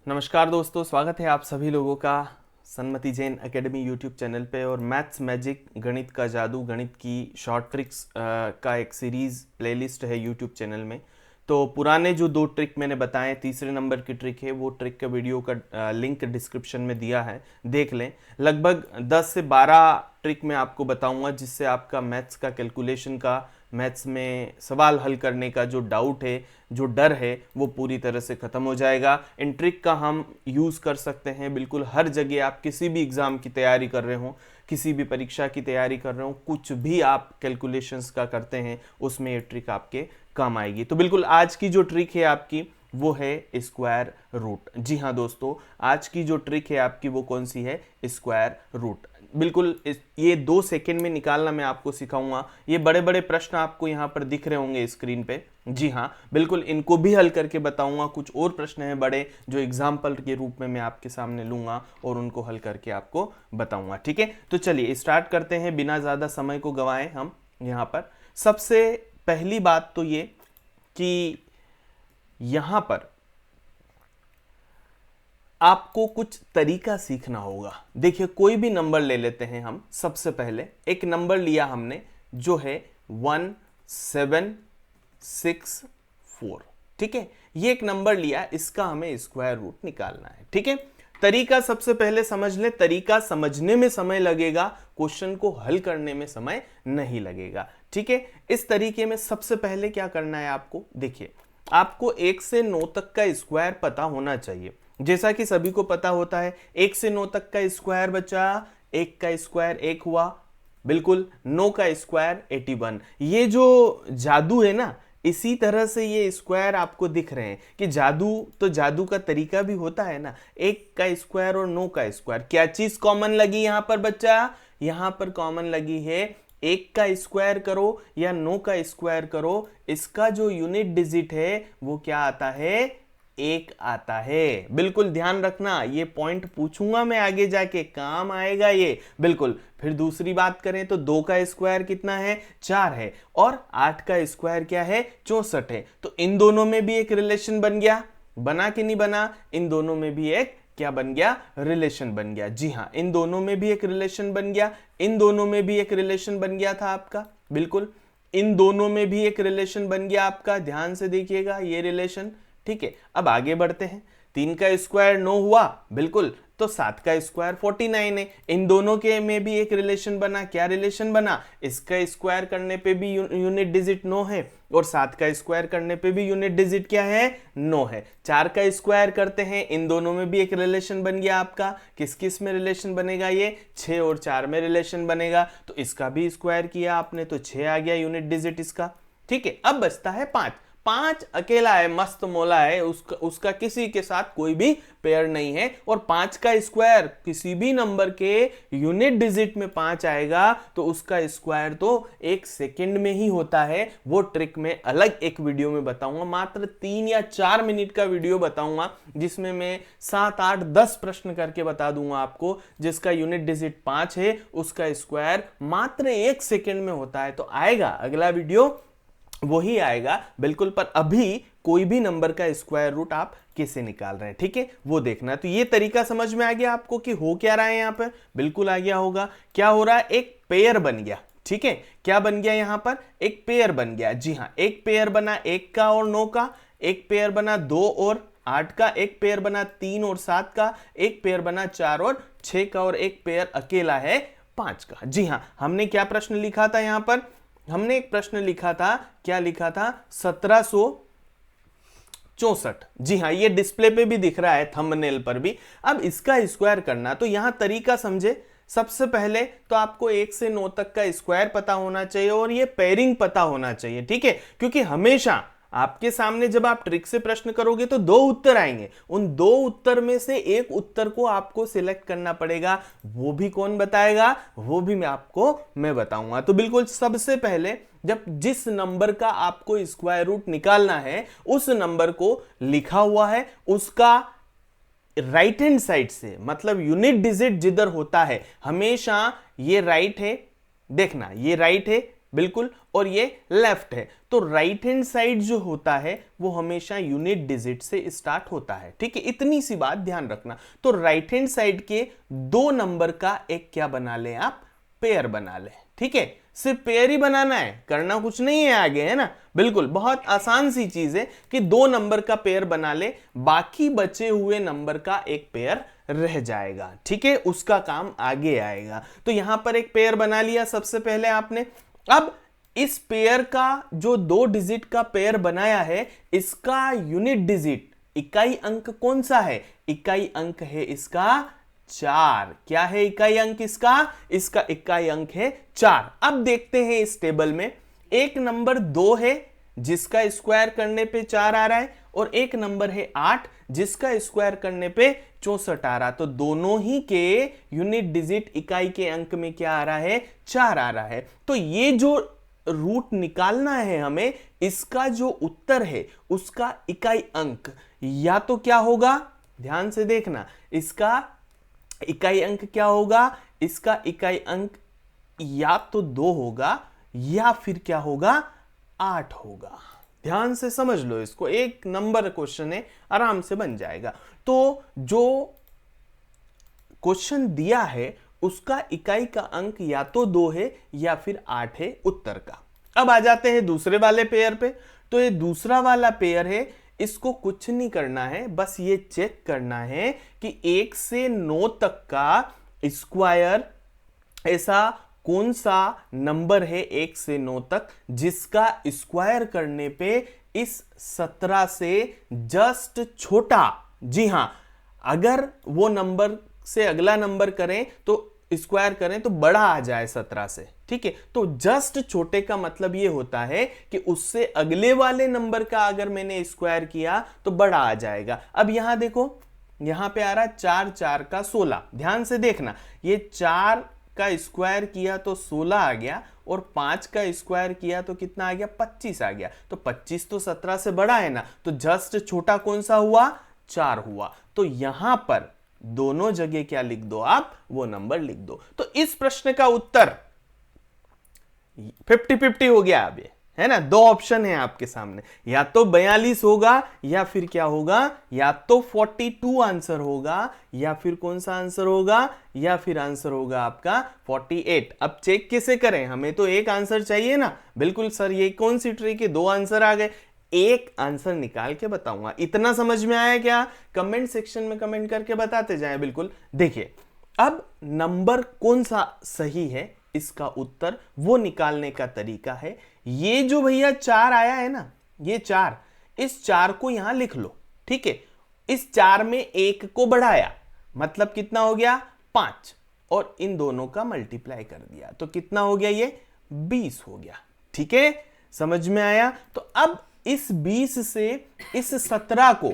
नमस्कार दोस्तों, स्वागत है आप सभी लोगों का Sanmati Jain academy YouTube channel पे। और मैथ्स मैजिक गणित का जादू, गणित की शॉर्ट ट्रिक्स का एक सीरीज़ प्लेलिस्ट है यूट्यूब चैनल में। तो पुराने जो 2 ट्रिक मैंने बताए, तीसरे नंबर की ट्रिक है, वो ट्रिक का वीडियो का लिंक डिस्क्रिप्शन में दिया है, देख लें। लगभग 10 से 12 ट्रिक मैं आपको बताऊंगा जिससे आपका मैथ्स का कैलकुलेशन का, मैथ्स में सवाल हल करने का जो डाउट है, जो डर है, वो पूरी तरह से ख़त्म हो जाएगा। इन ट्रिक का हम यूज़ कर सकते हैं बिल्कुल हर जगह। आप किसी भी एग्ज़ाम की तैयारी कर रहे हो, किसी भी परीक्षा की तैयारी कर रहे हो, कुछ भी आप कैलकुलेशंस का करते हैं, उसमें ये ट्रिक आपके काम आएगी। तो बिल्कुल आज की जो ट्रिक है आपकी वो है स्क्वायर रूट। जी हाँ दोस्तों, आज की जो ट्रिक है आपकी वो कौन सी है? Square root. बिल्कुल ये 2 सेकंड में निकालना मैं आपको सिखाऊंगा। ये बड़े बड़े प्रश्न आपको यहाँ पर दिख रहे होंगे स्क्रीन पे। जी हाँ, बिल्कुल इनको भी हल करके बताऊंगा। कुछ और प्रश्न हैं बड़े जो एग्जाम्पल के रूप में मैं आपके सामने लूंगा और उनको हल करके आपको बताऊंगा। ठीक है, तो चलिए स्टार्ट करते हैं बिना ज़्यादा समय को गंवाए हम। यहाँ पर सबसे पहली बात तो ये कि यहाँ पर आपको कुछ तरीका सीखना होगा। देखिए, कोई भी नंबर ले लेते हैं हम। सबसे पहले एक नंबर लिया हमने जो है 1764। ठीक है, ये एक नंबर लिया, इसका हमें स्क्वायर रूट निकालना है। ठीक है, तरीका सबसे पहले समझ ले। तरीका समझने में समय लगेगा, क्वेश्चन को हल करने में समय नहीं लगेगा। ठीक है, इस तरीके में सबसे पहले क्या करना है आपको? देखिए, आपको 1 से 9 तक का स्क्वायर पता होना चाहिए। जैसा कि सभी को पता होता है, 1 से 9 तक का स्क्वायर बचा, 1 का स्क्वायर 1 हुआ, बिल्कुल। 9 का स्क्वायर 81। ये जो जादू है ना, इसी तरह से ये स्क्वायर आपको दिख रहे हैं कि जादू, तो जादू का तरीका भी होता है ना। 1 का स्क्वायर और 9 का स्क्वायर, क्या चीज कॉमन लगी यहां पर बच्चा? यहां पर कॉमन लगी है 1 का स्क्वायर करो या 9 का स्क्वायर करो, इसका जो यूनिट डिजिट है वो क्या आता है? 1 आता है। बिल्कुल ध्यान रखना, ये पॉइंट पूछूंगा मैं आगे जाके, काम आएगा ये बिल्कुल। फिर दूसरी बात करें तो 2 का स्क्वायर कितना है? 4 है। और 8 का स्क्वायर क्या है? 64 है। तो इन दोनों में भी एक रिलेशन बन गया। बना कि नहीं बना? इन दोनों में भी एक क्या बन गया? रिलेशन बन गया। जी हाँ, इन दोनों में भी एक रिलेशन बन गया। इन दोनों में भी एक रिलेशन बन गया था आपका, बिल्कुल। इन दोनों में भी एक रिलेशन बन गया आपका, ध्यान से देखिएगा ये रिलेशन। ठीक है, अब आगे बढ़ते हैं। 3 का स्क्वायर 9 हुआ, बिल्कुल। तो 7 का स्क्वायर 49 है। इन दोनों के में भी एक रिलेशन बना। क्या रिलेशन बना? इसका स्क्वायर करने पे भी यूनिट डिजिट 9 है और 7 का स्क्वायर करने पे भी यूनिट डिजिट क्या है? 9 है। 4 का स्क्वायर करते हैं, इन दोनों में भी एक रिलेशन बन गया आपका। किस किस में रिलेशन बनेगा? ये 6 और 4 में रिलेशन बनेगा। तो इसका भी स्क्वायर किया आपने तो 6 आ गया यूनिट डिजिट इसका। ठीक है, अब बचता है 5। 5 अकेला है, मस्त मोला है, उसका किसी के साथ कोई भी पेयर नहीं है। और 5 का स्क्वायर, किसी भी नंबर के यूनिट डिजिट में 5 आएगा तो उसका स्क्वायर तो 1 सेकंड में ही होता है। वो ट्रिक मैं अलग एक वीडियो में बताऊंगा, मात्र 3 या 4 मिनट का वीडियो बताऊंगा, जिसमें मैं 7, 8, 10 प्रश्न करके बता दूंगा आपको। जिसका यूनिट डिजिट 5 है उसका स्क्वायर मात्र 1 सेकंड में होता है। तो आएगा अगला वीडियो, वही आएगा बिल्कुल। पर अभी कोई भी नंबर का स्क्वायर रूट आप कैसे निकाल रहे हैं, ठीक है, वो देखना। तो ये तरीका समझ में आ गया आपको कि हो क्या रहा है यहां पर? बिल्कुल आ गया होगा। क्या हो रहा है? एक पेयर बन गया। ठीक है, क्या बन गया यहां पर? एक पेयर बन गया। जी हां, एक पेयर बना 1 का और 9 का, एक पेयर बना 2 और 8 का, एक पेयर बना 3 और 7 का, एक पेयर बना 4 और 6 का, और एक पेयर अकेला है 5 का। जी हां, हमने क्या प्रश्न लिखा था यहां पर? हमने एक प्रश्न लिखा था, क्या लिखा था? 1764। जी हां, ये डिस्प्ले पे भी दिख रहा है, थंबनेल पर भी। अब इसका स्क्वायर करना, तो यहां तरीका समझे। सबसे पहले तो आपको 1 से 9 तक का स्क्वायर पता होना चाहिए और ये पेयरिंग पता होना चाहिए। ठीक है, क्योंकि हमेशा आपके सामने जब आप ट्रिक से प्रश्न करोगे तो 2 उत्तर आएंगे। उन 2 उत्तर में से एक उत्तर को आपको सिलेक्ट करना पड़ेगा। वो भी कौन बताएगा? वो भी मैं बताऊंगा। तो बिल्कुल सबसे पहले जब जिस नंबर का आपको स्क्वायर रूट निकालना है, उस नंबर को लिखा हुआ है, उसका राइट हैंड साइड से, मतलब यूनिट डिजिट जिधर होता है, हमेशा ये राइट है, देखना ये राइट है, बिल्कुल, और ये लेफ्ट है। तो राइट हैंड साइड जो होता है वो हमेशा यूनिट डिजिट से स्टार्ट होता है, ठीक है, इतनी सी बात ध्यान रखना। तो राइट हैंड साइड के 2 नंबर का एक क्या बना ले आप, पेयर बना ले, ठीक है, सिर्फ पेयर ही बनाना है, करना कुछ नहीं है आगे, है ना, बिल्कुल बहुत आसान सी चीज है कि 2 नंबर का पेयर बना ले, बाकी बचे हुए नंबर का एक पेयर रह जाएगा, ठीक है, उसका काम आगे आएगा। तो यहां पर एक पेयर बना लिया सबसे पहले आपने। अब इस पेयर का जो 2 डिजिट का पेयर बनाया है, इसका यूनिट डिजिट इकाई अंक कौन सा है, इकाई अंक है इसका 4। क्या है इकाई अंक इसका, इसका इकाई अंक है 4। अब देखते हैं इस टेबल में, एक नंबर 2 है जिसका स्क्वायर करने पे 4 आ रहा है, और एक नंबर है 8 जिसका स्क्वायर करने पे 64 आ रहा। तो दोनों ही के यूनिट डिजिट इकाई के अंक में क्या आ रहा है, 4 आ रहा है। तो ये जो रूट निकालना है हमें, इसका जो उत्तर है उसका इकाई अंक या तो क्या होगा, ध्यान से देखना, इसका इकाई अंक क्या होगा, इसका इकाई अंक या तो 2 होगा या फिर क्या होगा, 8 होगा। ध्यान से समझ लो इसको, एक नंबर क्वेश्चन है, आराम से बन जाएगा। तो जो क्वेश्चन दिया है उसका इकाई का अंक या तो 2 है या फिर 8 है उत्तर का। अब आ जाते हैं दूसरे वाले पेयर पे। तो ये दूसरा वाला पेयर है, इसको कुछ नहीं करना है, बस ये चेक करना है कि 1 से 9 तक का स्क्वायर ऐसा कौन सा नंबर है 1 से 9 तक जिसका स्क्वायर करने पे इस 17 से जस्ट छोटा, जी हां, अगर वो नंबर से अगला नंबर करें तो स्क्वायर करें तो बड़ा आ जाए 17 से, ठीक है। तो जस्ट छोटे का मतलब ये होता है कि उससे अगले वाले नंबर का अगर मैंने स्क्वायर किया तो बड़ा आ जाएगा। अब यहां देखो, यहां पे आ रहा है 4 4 का 16, ध्यान से देखना, ये 4 का स्क्वायर किया तो 16 आ गया, और 5 का स्क्वायर किया तो कितना आ गया, 25 आ गया। तो 25 तो 17 से बड़ा है ना, तो जस्ट छोटा कौन सा हुआ, 4 हुआ। तो यहां पर दोनों जगह क्या लिख दो आप, वो नंबर लिख दो। तो इस प्रश्न का उत्तर 50-50 हो गया अब, ये है ना, 2 ऑप्शन है आपके सामने, या तो 42 होगा या फिर क्या होगा, या तो 42 आंसर होगा, या फिर कौन सा आंसर होगा, या फिर आंसर होगा आपका 48। अब चेक कैसे करें, हमें तो एक आंसर चाहिए ना। बिल्कुल सर, ये कौन सी ट्रिक है, 2 आंसर आ गए, एक आंसर निकाल के बताऊंगा। इतना समझ में आया क्या, कमेंट सेक्शन में कमेंट करके बताते जाएं। बिल्कुल, देखिए अब नंबर कौन सा सही है, इसका उत्तर वो निकालने का तरीका है, ये जो भैया 4 आया है ना, ये 4, इस 4 को यहां लिख लो, ठीक है। इस 4 में 1 को बढ़ाया, मतलब कितना हो गया, 5, और इन दोनों का मल्टीप्लाई कर दिया तो कितना हो गया, ये 20 हो गया, ठीक है, समझ में आया। तो अब इस 20 से इस 17 को,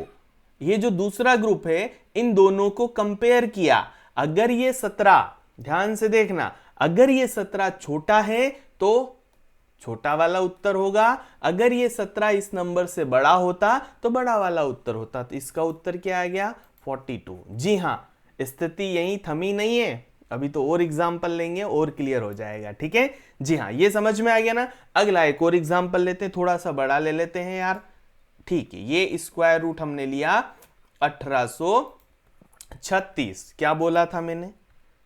ये जो दूसरा ग्रुप है, इन दोनों को कंपेयर किया। अगर ये 17, ध्यान से देखना, अगर ये 17 छोटा है तो छोटा वाला उत्तर होगा, अगर ये 17 इस नंबर से बड़ा होता तो बड़ा वाला उत्तर होता। तो इसका उत्तर क्या आ गया, 42। जी हां, स्थिति यहीं थमी नहीं है, अभी तो और एग्जाम्पल लेंगे और क्लियर हो जाएगा, ठीक है। जी हाँ, ये समझ में आ गया ना। अगला एक और एग्जाम्पल लेते हैं, थोड़ा सा बड़ा ले लेते हैं यार, ठीक है। ये स्क्वायर रूट हमने लिया 1836। क्या बोला था मैंने,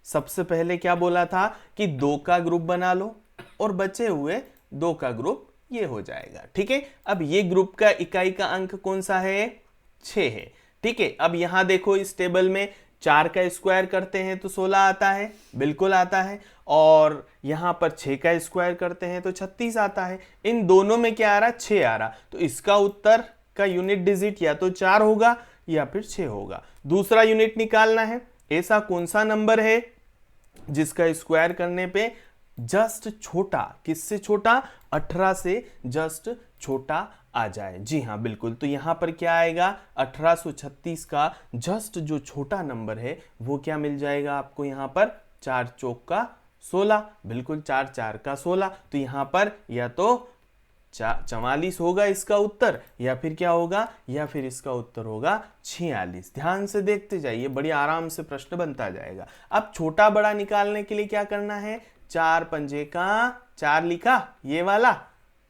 सबसे पहले क्या बोला था कि 2 का ग्रुप बना लो और बचे हुए 2 का ग्रुप ये हो जाएगा, ठीक है। अब ये ग्रुप का इकाई का अंक कौन सा है, 6 है, ठीक है। अब यहां देखो इस टेबल में 4 का स्क्वायर करते हैं तो 16 आता है, बिल्कुल आता है, और यहां पर 6 का स्क्वायर करते हैं तो 36 आता है। इन दोनों में क्या आ रहा, 6 आ रहा। तो इसका उत्तर का यूनिट डिजिट या तो 4 होगा या फिर 6 होगा। दूसरा यूनिट निकालना है, ऐसा कौन सा नंबर है जिसका स्क्वायर करने पे जस्ट छोटा, किससे छोटा, 18 से जस्ट छोटा आ जाए। जी हाँ, बिल्कुल। तो यहां पर क्या आएगा, 1836 का जस्ट जो छोटा नंबर है वो क्या मिल जाएगा आपको, यहां पर 4 चौक का 16, बिल्कुल 4 4 का 16। तो यहां पर या तो 44 होगा इसका उत्तर, या फिर क्या होगा, या फिर इसका उत्तर होगा 46। ध्यान से देखते जाइए, बड़ी आराम से प्रश्न बनता जाएगा। अब छोटा बड़ा निकालने के लिए क्या करना है, 4 पंजे का 4 लिखा ये वाला,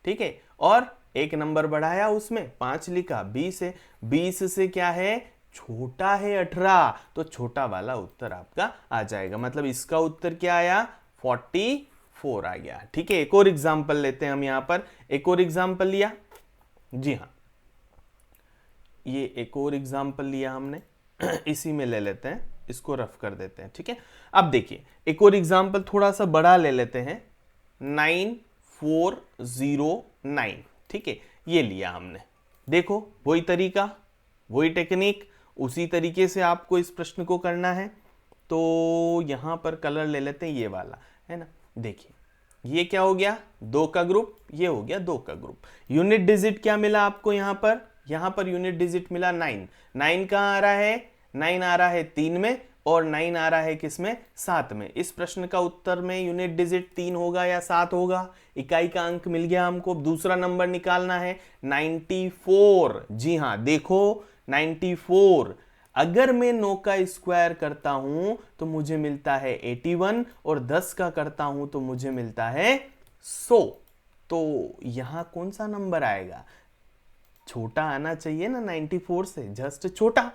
ठीक है, और एक नंबर बढ़ाया उसमें 5 लिखा, 20 है, 20 से क्या है छोटा है 18, तो छोटा वाला उत्तर आपका आ जाएगा। मतलब इसका उत्तर क्या आया 44 आ गया। ठीक है, एक और एग्जांपल लेते हैं हम यहां पर, एक और एग्जांपल लिया, जी हाँ ये एक और एग्जांपल लिया हमने इसी में ले लेते हैं, इसको रफ कर देते हैं। ठीक है, अब देखिए एक और एग्जांपल थोड़ा सा बड़ा ले लेते हैं, 9409। ठीक है, ये लिया हमने, देखो वही तरीका वही टेक्निक, उसी तरीके से आपको इस प्रश्न को करना है। तो यहां पर कलर ले लेते हैं ये वाला, है ना। देखिए ये क्या हो गया 2 का ग्रुप, ये हो गया 2 का ग्रुप। यूनिट डिजिट क्या मिला आपको यहां पर यूनिट डिजिट मिला 9। 9 कहां आ रहा है, 9 आ रहा है 3 में, और 9 आ रहा है किसमें 7 में। इस प्रश्न का उत्तर में यूनिट डिजिट 3 होगा या 7 होगा, इकाई का अंक मिल गया हमको। दूसरा नंबर निकालना है 94, जी हां देखो 94। अगर मैं 9 का स्क्वायर करता हूं तो मुझे मिलता है 81, और 10 का करता हूं तो मुझे मिलता है 100। तो यहां कौन सा नंबर आएगा, छोटा आना चाहिए ना 94 से, जस्ट छोटा।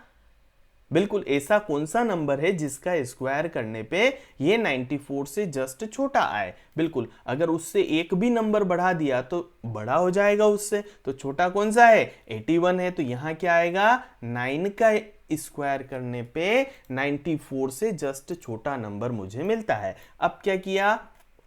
बिल्कुल ऐसा कौन सा नंबर है जिसका स्क्वायर करने पे ये 94 से जस्ट छोटा आए। बिल्कुल, अगर उससे एक भी नंबर बढ़ा दिया तो बड़ा हो जाएगा उससे, तो छोटा कौन सा है 81 है। तो यहां क्या आएगा 9 का स्क्वायर करने पे 94 से जस्ट छोटा नंबर मुझे मिलता है। अब क्या किया,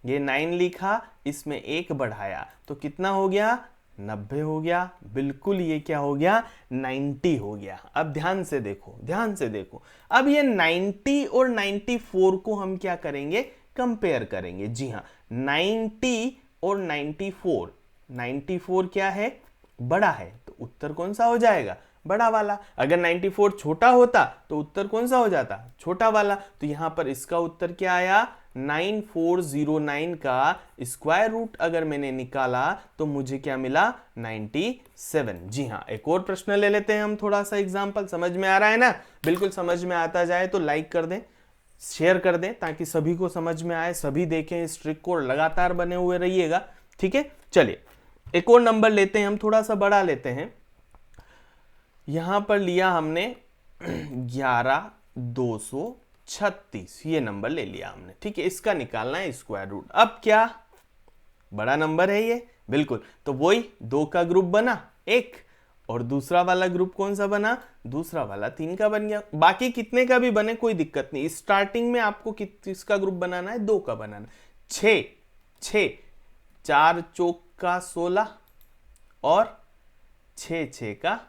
ये 9 लिखा, इसमें एक बढ़ाया तो कितना हो गया 90 हो गया। बिल्कुल ये क्या हो गया 90 हो गया। अब ध्यान से देखो, अब ये 90 और 94 को हम क्या करेंगे कंपेयर करेंगे। जी हाँ 90 और 94, 94 क्या है बड़ा है, तो उत्तर कौन सा हो जाएगा बड़ा वाला। अगर 94 छोटा होता तो उत्तर कौन सा हो जाता छोटा वाला। तो यहां पर इसका उत्तर क्या आया 9409 का स्क्वायर रूट अगर मैंने निकाला तो मुझे क्या मिला 97। जी हाँ, एक और प्रश्न ले लेते हैं हम, थोड़ा सा एग्जांपल। समझ में आ रहा है ना, बिल्कुल समझ में आता जाए तो लाइक कर दें, शेयर कर दें, ताकि सभी को समझ में आए, सभी देखें इस ट्रिक को, लगातार बने हुए रहिएगा। ठीक है, चलिए एक और नंबर लेते हैं हम, थोड़ा सा बड़ा लेते हैं। यहां पर लिया हमने 11236, ये नंबर ले लिया हमने। ठीक है, इसका निकालना है स्क्वायर रूट। अब क्या बड़ा नंबर है ये, बिल्कुल, तो वही 2 का ग्रुप बना एक, और दूसरा वाला ग्रुप कौन सा बना, दूसरा वाला 3 का बन गया। बाकी कितने का भी बने कोई दिक्कत नहीं, स्टार्टिंग में आपको किसका ग्रुप बनाना है 2 का बनाना। 6 4 चौक का 16 और 6 का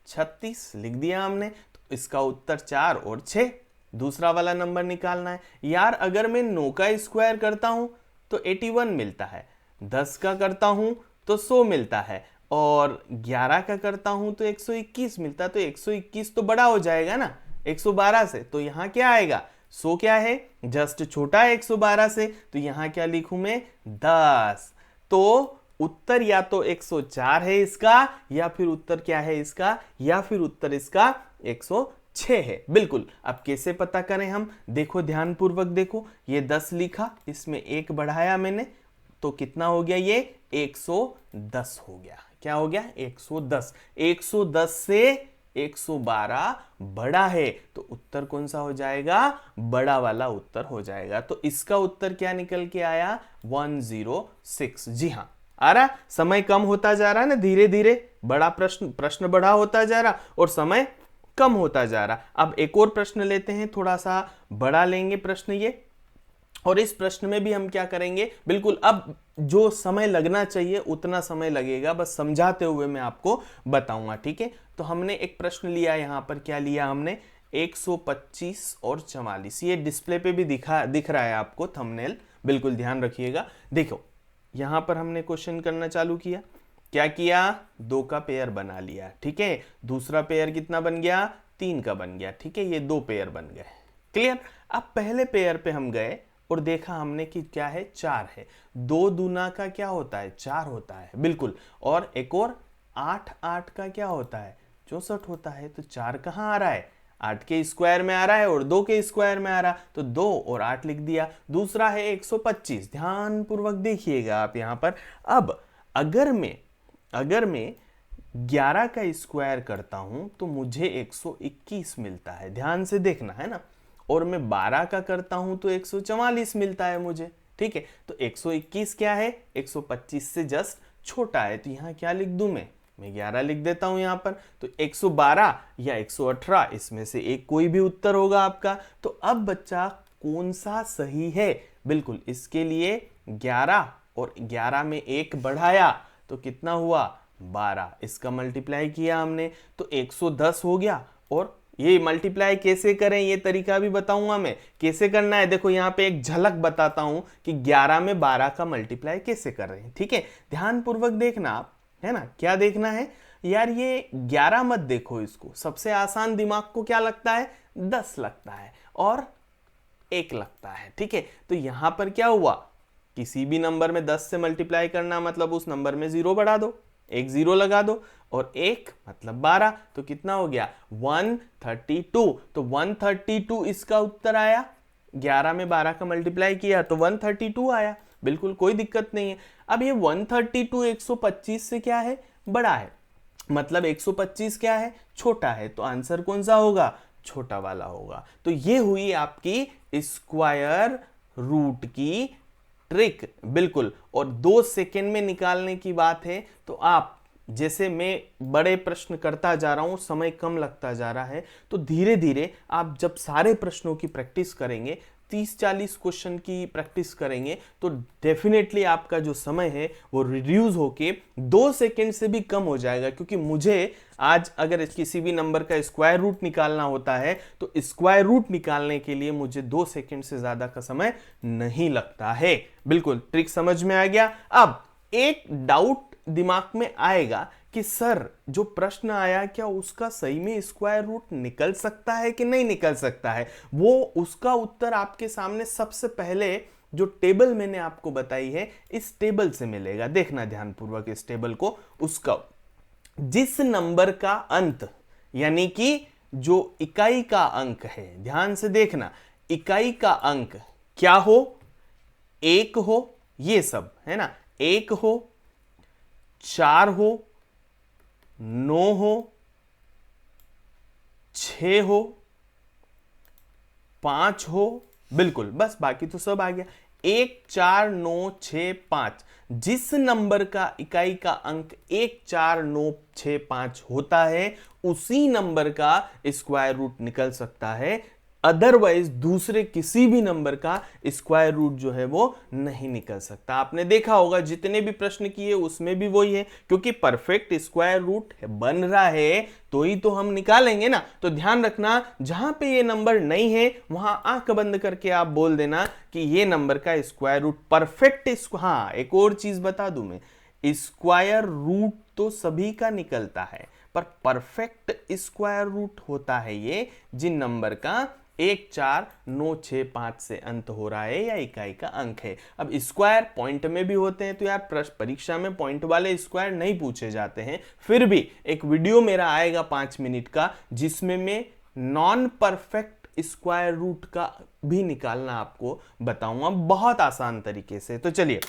36 लिख दिया हमने। तो इसका उत्तर 4 और 6। दूसरा वाला नंबर निकालना है। यार अगर मैं 9 का स्क्वायर करता हूं तो 81 मिलता है, 10 का करता हूं तो 100 मिलता है, और 11 का करता हूं तो 121 मिलता है। तो 121 तो बड़ा हो जाएगा ना 112 से, तो यहां क्या आएगा 100 क्या है जस्ट छोटा है 112 से, तो यहां क्या लिखूं मैं 10। तो उत्तर या तो 104 है इसका, या फिर उत्तर क्या है इसका, या फिर उत्तर इसका 106 है। बिल्कुल, अब कैसे पता करें हम, देखो ध्यानपूर्वक देखो, ये 10 लिखा, इसमें एक बढ़ाया मैंने, तो कितना हो गया ये 110 हो गया। क्या हो गया 110। 110 से 112 बड़ा है, तो उत्तर कौन सा हो जाएगा बड़ा वाला उत्तर हो जाएगा। तो इसका उत्तर क्या निकल के आया 106। जी हाँ, आ रहा, समय कम होता जा रहा है ना धीरे धीरे, बड़ा प्रश्न बड़ा होता जा रहा और समय कम होता जा रहा। अब एक और प्रश्न लेते हैं, थोड़ा सा बड़ा लेंगे प्रश्न ये, और इस प्रश्न में भी हम क्या करेंगे, बिल्कुल अब जो समय लगना चाहिए उतना समय लगेगा, बस समझाते हुए मैं आपको बताऊंगा। ठीक है, तो हमने एक प्रश्न लिया, यहां पर क्या लिया हमने 125 और 44। ये डिस्प्ले पे भी दिख रहा है आपको थंबनेल, बिल्कुल ध्यान रखिएगा। देखो यहां पर हमने क्वेश्चन करना चालू किया, क्या किया 2 का पेयर बना लिया। ठीक है, दूसरा पेयर कितना बन गया 3 का बन गया। ठीक है, ये 2 पेयर बन गए, क्लियर। अब पहले पेयर पे हम गए और देखा हमने कि क्या है 4 है, 2 दूना का क्या होता है 4 होता है, बिल्कुल। और एक और 8 8 का क्या होता है 64 होता है। तो 4 कहां आ रहा है 8 के स्क्वायर में आ रहा है और 2 के स्क्वायर में आ रहा, तो 2 और 8 लिख दिया। दूसरा है 125, ध्यान पूर्वक देखिएगा आप यहाँ पर। अब अगर मैं 11 का स्क्वायर करता हूं तो मुझे 121 मिलता है, ध्यान से देखना है ना। और मैं 12 का करता हूं तो 144 मिलता है मुझे, ठीक है। तो 121 क्या है, 125 से जस्ट छोटा है, तो यहां क्या लिख दूं मैं 11 लिख देता हूं यहां पर। तो 112 या 118 इसमें से एक कोई भी उत्तर होगा आपका। तो अब बच्चा कौन सा सही है, बिल्कुल इसके लिए 11 और 11 में 1 बढ़ाया तो कितना हुआ 12, इसका मल्टीप्लाई किया हमने तो 110 हो गया। और ये मल्टीप्लाई कैसे करें ये तरीका भी बताऊंगा मैं कैसे करना है। देखो यहाँ पे एक झलक बताता हूं कि 11 में 12 का मल्टीप्लाई कैसे कर रहे हैं, ठीक है। ध्यान पूर्वक देखना आप, है ना। क्या देखना है यार, ये 11 मत देखो, इसको सबसे आसान दिमाग को क्या लगता है 10 लगता है और 1 लगता है, ठीक है। तो यहां पर क्या हुआ, किसी भी नंबर में 10 से मल्टीप्लाई करना मतलब उस नंबर में 0 बढ़ा दो, एक 0 लगा दो और 1 मतलब 12, तो कितना हो गया 132। तो 132 इसका उत्तर आया, 11 में 12 का मल्टीप्लाई किया तो 132 आया, बिल्कुल कोई दिक्कत नहीं है। अब ये 132 125 से क्या है बड़ा है, मतलब 125 क्या है छोटा है, तो आंसर कौन सा होगा छोटा वाला होगा। तो ये हुई आपकी स्क्वायर रूट की ट्रिक, बिल्कुल। और 2 सेकेंड में निकालने की बात है तो आप जैसे मैं बड़े प्रश्न करता जा रहा हूं, समय कम लगता जा रहा है, तो धीरे धीरे आप जब सारे प्रश्नों की प्रैक्टिस करेंगे, 30-40 क्वेश्चन की प्रैक्टिस करेंगे, तो डेफिनेटली आपका जो समय है वो रिड्यूस होके 2 सेकेंड से भी कम हो जाएगा। क्योंकि मुझे आज अगर किसी भी नंबर का स्क्वायर रूट निकालना होता है तो स्क्वायर रूट निकालने के लिए मुझे 2 सेकेंड से ज्यादा का समय नहीं लगता है। बिल्कुल ट्रिक समझ में आ गया। अब एक डाउट दिमाग में आएगा कि सर जो प्रश्न आया क्या उसका सही में स्क्वायर रूट निकल सकता है कि नहीं निकल सकता है। वो उसका उत्तर आपके सामने सबसे पहले जो टेबल मैंने आपको बताई है इस टेबल से मिलेगा। देखना ध्यानपूर्वक इस टेबल को, उसका जिस नंबर का अंत यानी कि जो इकाई का अंक है, ध्यान से देखना, इकाई का अंक क्या हो, 1 हो, ये सब है ना, 1 हो, 4 हो, 9 हो, 6 हो, 5 हो, बिल्कुल बस बाकी तो सब आ गया। 1 4 9 6 5, जिस नंबर का इकाई का अंक 1 4 9 6 5 होता है उसी नंबर का स्क्वायर रूट निकल सकता है, अदरवाइज दूसरे किसी भी नंबर का स्क्वायर रूट जो है वो नहीं निकल सकता। आपने देखा होगा जितने भी प्रश्न किए उसमें भी वही है, क्योंकि परफेक्ट स्क्वायर रूट बन रहा है तो ही तो हम निकालेंगे ना। तो ध्यान रखना जहां पे ये नंबर नहीं है वहां आंख बंद करके आप बोल देना कि ये नंबर का स्क्वायर रूट परफेक्ट। हाँ एक और चीज बता दूं मैं, स्क्वायर रूट तो सभी का निकलता है पर परफेक्ट स्क्वायर रूट होता है ये जिन नंबर का 1 4 9 6 5 से अंत हो रहा है या इकाई का अंक है। अब स्क्वायर पॉइंट में भी होते हैं तो यार परीक्षा में पॉइंट वाले स्क्वायर नहीं पूछे जाते हैं, फिर भी एक वीडियो मेरा आएगा 5 मिनट का जिसमें मैं नॉन परफेक्ट स्क्वायर रूट का भी निकालना आपको बताऊंगा बहुत आसान तरीके से। तो चलिए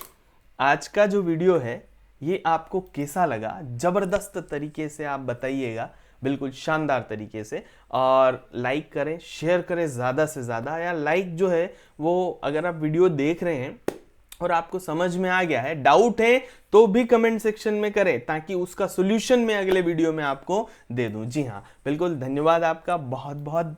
आज का जो वीडियो है ये आपको कैसा लगा, जबरदस्त तरीके से आप बताइएगा, बिल्कुल शानदार तरीके से। और लाइक करें, शेयर करें ज़्यादा से ज़्यादा। यार लाइक जो है वो अगर आप वीडियो देख रहे हैं और आपको समझ में आ गया है, डाउट है तो भी कमेंट सेक्शन में करें ताकि उसका सॉल्यूशन मैं अगले वीडियो में आपको दे दूं। जी हाँ बिल्कुल, धन्यवाद आपका, बहुत बहुत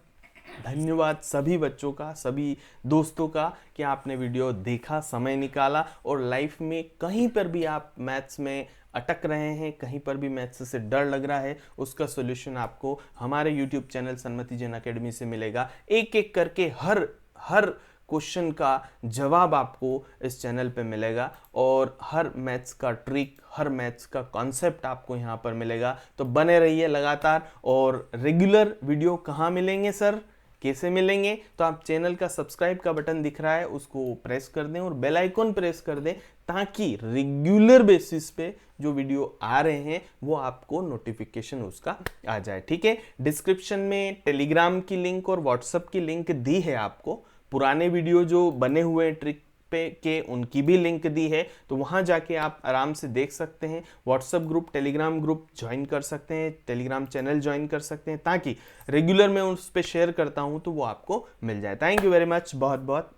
धन्यवाद सभी बच्चों का, सभी दोस्तों का कि आपने वीडियो देखा, समय निकाला। और लाइफ में कहीं पर भी आप मैथ्स में अटक रहे हैं, कहीं पर भी मैथ्स से डर लग रहा है, उसका सॉल्यूशन आपको हमारे YouTube channel Sanmati Jain academy से मिलेगा। एक एक करके हर क्वेश्चन का जवाब आपको इस चैनल पे मिलेगा और हर मैथ्स का ट्रिक, हर मैथ्स का कॉन्सेप्ट आपको यहाँ पर मिलेगा। तो बने रहिए लगातार। और रेगुलर वीडियो कहाँ मिलेंगे सर, कैसे मिलेंगे? तो आप चैनल का सब्सक्राइब का बटन दिख रहा है उसको प्रेस कर दें और बेल आइकॉन प्रेस कर दें ताकि रेगुलर बेसिस पे जो वीडियो आ रहे हैं वो आपको नोटिफिकेशन उसका आ जाए। ठीक है, डिस्क्रिप्शन में टेलीग्राम की लिंक और व्हाट्सएप की लिंक दी है आपको, पुराने वीडियो जो बने हुए हैं ट्रिक पे के उनकी भी लिंक दी है, तो वहां जाके आप आराम से देख सकते हैं। WhatsApp group, Telegram group join कर सकते हैं, टेलीग्राम चैनल ज्वाइन कर सकते हैं, ताकि रेगुलर मैं उस पर शेयर करता हूं तो वो आपको मिल जाए। थैंक यू वेरी मच, बहुत बहुत